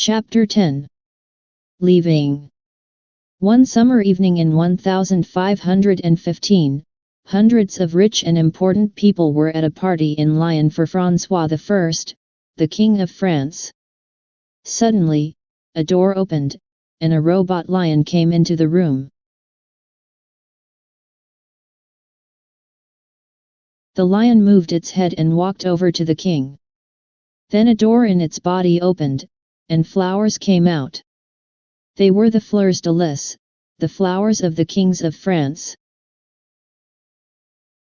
Chapter 10. Leaving. One summer evening in 1515, hundreds of rich and important people were at a party in Lyon for François I, the King of France. Suddenly, a door opened, and a robot lion came into the room. The lion moved its head and walked over to the king. Then a door in its body opened, and flowers came out. They were the fleurs de lis, the flowers of the kings of France.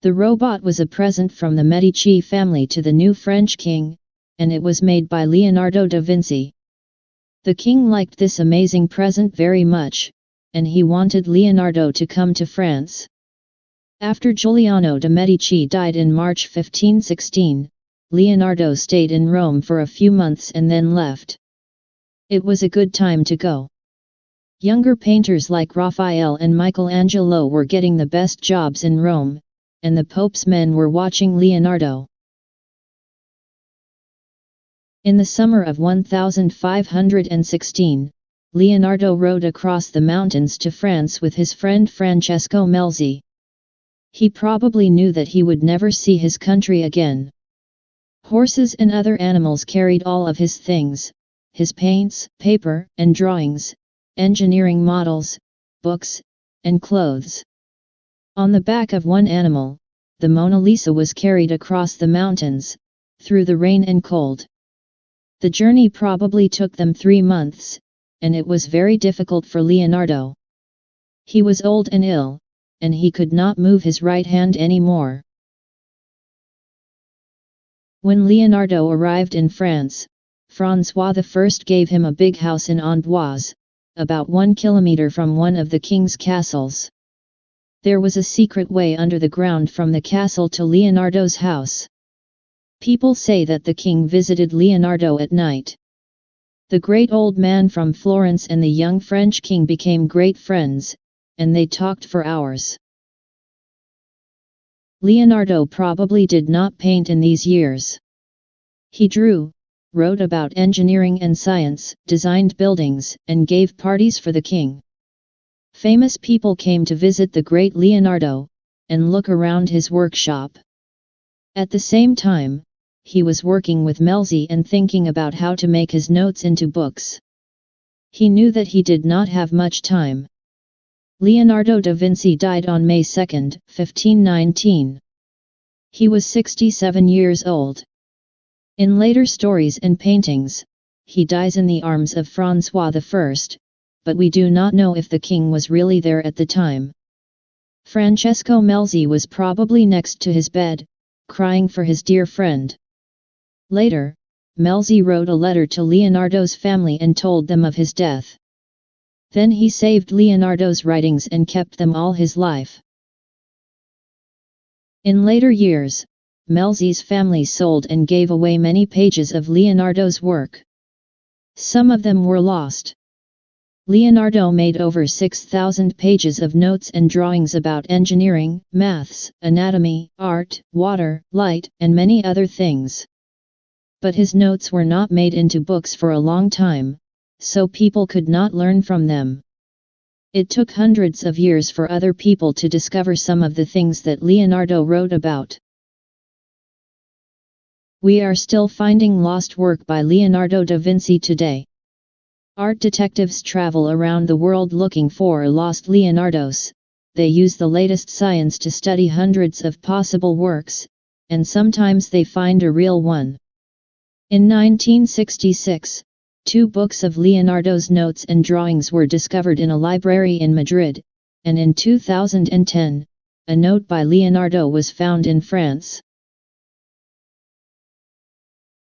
The robot was a present from the Medici family to the new French king, and it was made by Leonardo da Vinci. The king liked this amazing present very much, and he wanted Leonardo to come to France. After Giuliano de' Medici died in March 1516, Leonardo stayed in Rome for a few months and then left. It was a good time to go. Younger painters like Raphael and Michelangelo were getting the best jobs in Rome, and the Pope's men were watching Leonardo. In the summer of 1516, Leonardo rode across the mountains to France with his friend Francesco Melzi. He probably knew that he would never see his country again. Horses and other animals carried all of his things, his paints, paper, and drawings, engineering models, books, and clothes. On the back of one animal, the Mona Lisa was carried across the mountains, through the rain and cold. The journey probably took them 3 months, and it was very difficult for Leonardo. He was old and ill, and he could not move his right hand anymore. When Leonardo arrived in France, François I gave him a big house in Amboise, about 1 kilometer from one of the king's castles. There was a secret way under the ground from the castle to Leonardo's house. People say that the king visited Leonardo at night. The great old man from Florence and the young French king became great friends, and they talked for hours. Leonardo probably did not paint in these years. He drew, wrote about engineering and science, designed buildings, and gave parties for the king. Famous people came to visit the great Leonardo, and look around his workshop. At the same time, he was working with Melzi and thinking about how to make his notes into books. He knew that he did not have much time. Leonardo da Vinci died on May 2, 1519. He was 67 years old. In later stories and paintings, he dies in the arms of François I, but we do not know if the king was really there at the time. Francesco Melzi was probably next to his bed, crying for his dear friend. Later, Melzi wrote a letter to Leonardo's family and told them of his death. Then he saved Leonardo's writings and kept them all his life. In later years, Melzi's family sold and gave away many pages of Leonardo's work. Some of them were lost. Leonardo made over 6,000 pages of notes and drawings about engineering, maths, anatomy, art, water, light, and many other things. But his notes were not made into books for a long time, so people could not learn from them. It took hundreds of years for other people to discover some of the things that Leonardo wrote about. We are still finding lost work by Leonardo da Vinci today. Art detectives travel around the world looking for lost Leonardos. They use the latest science to study hundreds of possible works, and sometimes they find a real one. In 1966, 2 books of Leonardo's notes and drawings were discovered in a library in Madrid, and in 2010, a note by Leonardo was found in France.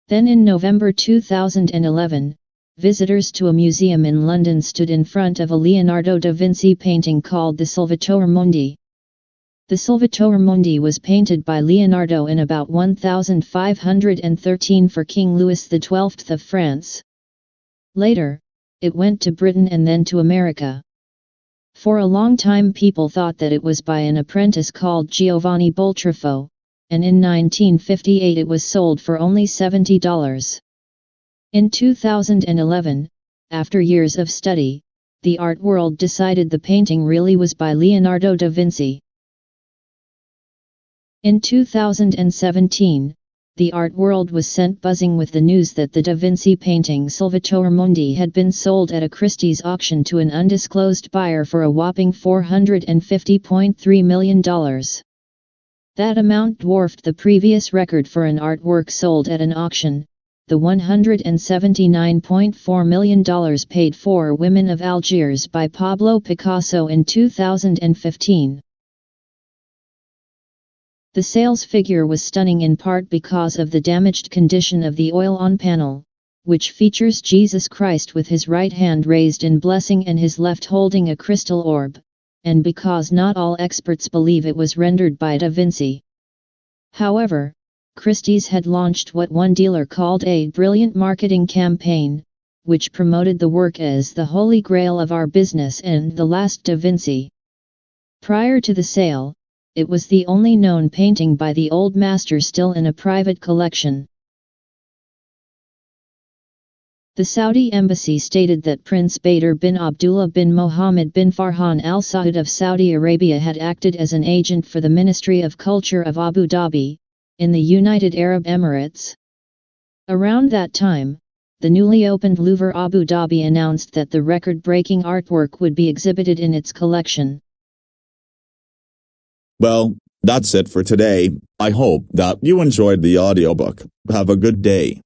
Then in November 2011, visitors to a museum in London stood in front of a Leonardo da Vinci painting called the Salvatore Mundi. The Salvatore Mundi was painted by Leonardo in about 1513 for King Louis XII of France. Later, it went to Britain and then to America. For a long time people thought that it was by an apprentice called Giovanni Boltraffio, and in 1958 it was sold for only $70. In 2011, after years of study, the art world decided the painting really was by Leonardo da Vinci. In 2017, the art world was sent buzzing with the news that the Da Vinci painting Salvatore Mundi had been sold at a Christie's auction to an undisclosed buyer for a whopping $450.3 million. That amount dwarfed the previous record for an artwork sold at an auction, the $179.4 million paid for Women of Algiers by Pablo Picasso in 2015. The sales figure was stunning in part because of the damaged condition of the oil-on panel, which features Jesus Christ with his right hand raised in blessing and his left holding a crystal orb, and because not all experts believe it was rendered by Da Vinci. However, Christie's had launched what one dealer called a brilliant marketing campaign, which promoted the work as the holy grail of our business and the last Da Vinci. Prior to the sale, it was the only known painting by the old master still in a private collection. The Saudi embassy stated that Prince Badr bin Abdullah bin Mohammed bin Farhan Al Saud of Saudi Arabia had acted as an agent for the Ministry of Culture of Abu Dhabi, in the United Arab Emirates. Around that time, the newly opened Louvre Abu Dhabi announced that the record-breaking artwork would be exhibited in its collection. Well, that's it for today. I hope that you enjoyed the audiobook. Have a good day.